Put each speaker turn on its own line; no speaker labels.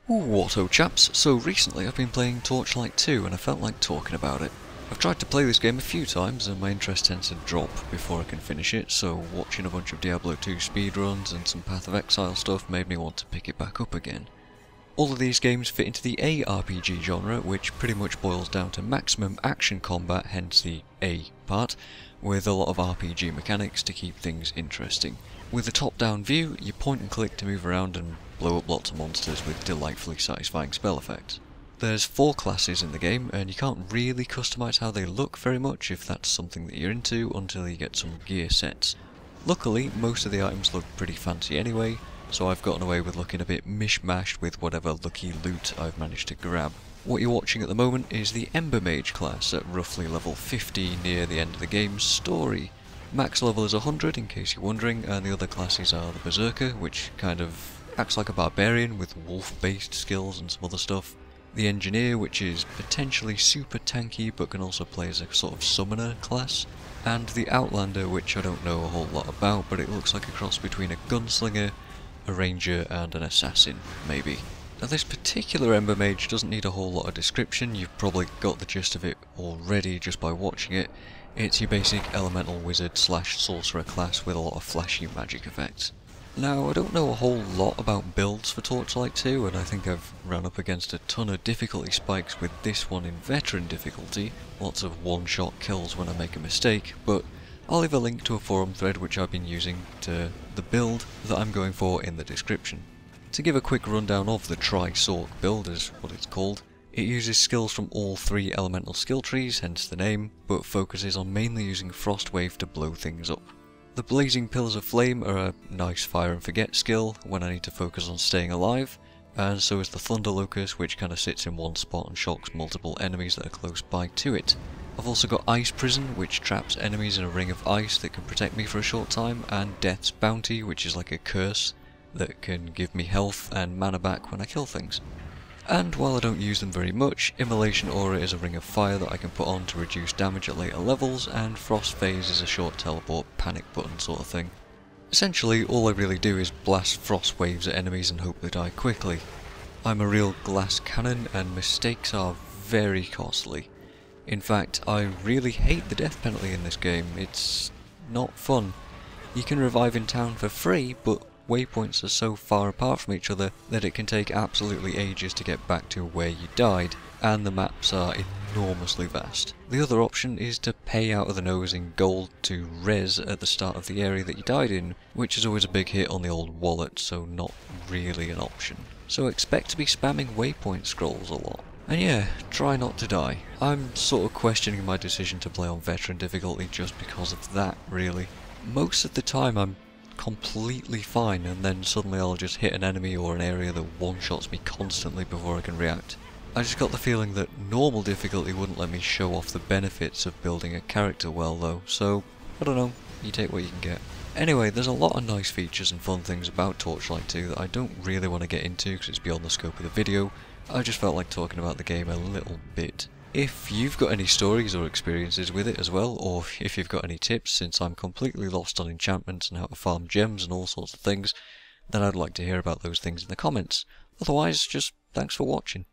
Whatto chaps, so recently I've been playing Torchlight 2 and I felt like talking about it. I've tried to play this game a few times and my interest tends to drop before I can finish it, so watching a bunch of Diablo 2 speedruns and some Path of Exile stuff made me want to pick it back up again. All of these games fit into the ARPG genre, which pretty much boils down to maximum action combat, hence the A part, with a lot of RPG mechanics to keep things interesting. With a top-down view, you point and click to move around and blow up lots of monsters with delightfully satisfying spell effects. There's 4 classes in the game, and you can't really customise how they look very much if that's something that you're into until you get some gear sets. Luckily, most of the items look pretty fancy anyway, so I've gotten away with looking a bit mishmashed with whatever lucky loot I've managed to grab. What you're watching at the moment is the embermage class at roughly level 50 near the end of the game's story. Max level is 100 in case you're wondering, and the other classes are the berserker, which kind of acts like a barbarian with wolf based skills and some other stuff. The engineer, which is potentially super tanky but can also play as a sort of summoner class. And the outlander, which I don't know a whole lot about, but it looks like a cross between a gunslinger, a ranger and an assassin, maybe. Now this particular embermage doesn't need a whole lot of description, you've probably got the gist of it already just by watching it. It's your basic elemental wizard slash sorcerer class with a lot of flashy magic effects. Now I don't know a whole lot about builds for Torchlight 2, and I think I've run up against a ton of difficulty spikes with this one in veteran difficulty, lots of one-shot kills when I make a mistake, but I'll leave a link to a forum thread which I've been using to the build that I'm going for in the description. To give a quick rundown of the Tri-Sorc build, is what it's called, it uses skills from all 3 elemental skill trees, hence the name, but focuses on mainly using Frostwave to blow things up. The Blazing Pillars of Flame are a nice fire and forget skill when I need to focus on staying alive, and so is the Thunder Locust, which kind of sits in one spot and shocks multiple enemies that are close by to it. I've also got Ice Prison, which traps enemies in a ring of ice that can protect me for a short time, and Death's Bounty, which is like a curse that can give me health and mana back when I kill things. And while I don't use them very much, Immolation Aura is a ring of fire that I can put on to reduce damage at later levels, and Frost Phase is a short teleport panic button sort of thing. Essentially, all I really do is blast frost waves at enemies and hope they die quickly. I'm a real glass cannon, and mistakes are very costly. In fact, I really hate the death penalty in this game. It's not fun. You can revive in town for free, but waypoints are so far apart from each other that it can take absolutely ages to get back to where you died, and the maps are enormously vast. The other option is to pay out of the nose in gold to res at the start of the area that you died in, which is always a big hit on the old wallet, so not really an option. So expect to be spamming waypoint scrolls a lot. And yeah, try not to die. I'm sort of questioning my decision to play on veteran difficulty just because of that, really. Most of the time I'm completely fine, and then suddenly I'll just hit an enemy or an area that one-shots me constantly before I can react. I just got the feeling that normal difficulty wouldn't let me show off the benefits of building a character well though, so I don't know, you take what you can get. Anyway, there's a lot of nice features and fun things about Torchlight 2 that I don't really want to get into because it's beyond the scope of the video. I just felt like talking about the game a little bit. If you've got any stories or experiences with it as well, or if you've got any tips, since I'm completely lost on enchantments and how to farm gems and all sorts of things, then I'd like to hear about those things in the comments. Otherwise, just thanks for watching.